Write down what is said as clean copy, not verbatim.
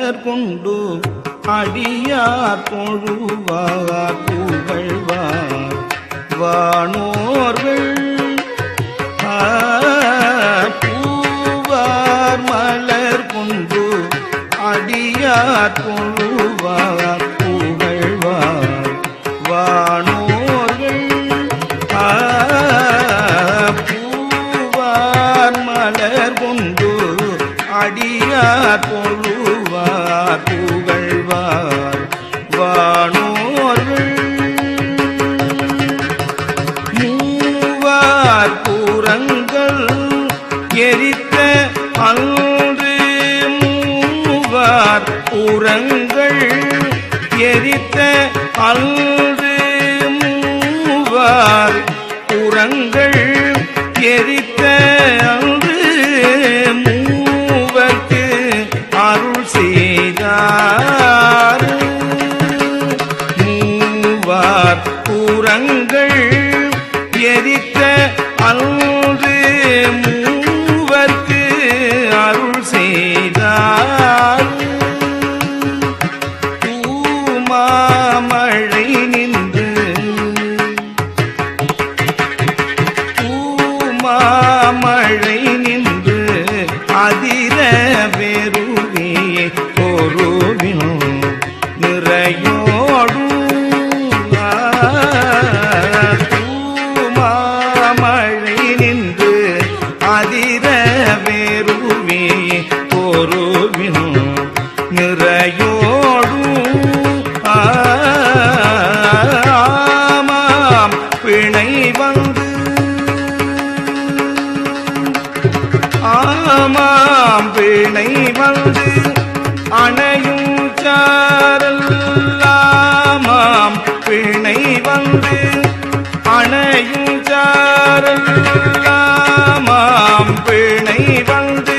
மலர் கொண்டு அடியார் தொழுவார் புகழ்வார் வானோர்கள் பூவார் மலர் கொண்டு அடியார் தொழுவார் புகழ்வார் வானோர்கள் பூவார் மலர் கொண்டு அடியார் தொழுவார் புகழ்வார் வானோர்கள் மூவார் புறங்கள் எரித்த அன்று மூவார் புறங்கள் எரித்த அன்று மூவார் புறங்கள் எரித்த அன்று மூவர்க்கு அருள் செய்தார் மூவார் புறங்கள் எரித்த அன்று மூவர்க்கு அருள் செய்தார் பூமாமழை நின்று பூமாமழை நின்று அதிர வெறுவே பொருவின் நிறையோடும் பூமாமழை நின்று அதிர வெறுவே பொருவின் நிறையோடும் ஆமாம் பிணை வந்து ஆமாம் பிணை வந்து அணையும் சாரல் ஆமாம் பிணை வந்து அணையும் சாரல் ஆமாம் பிணை வந்து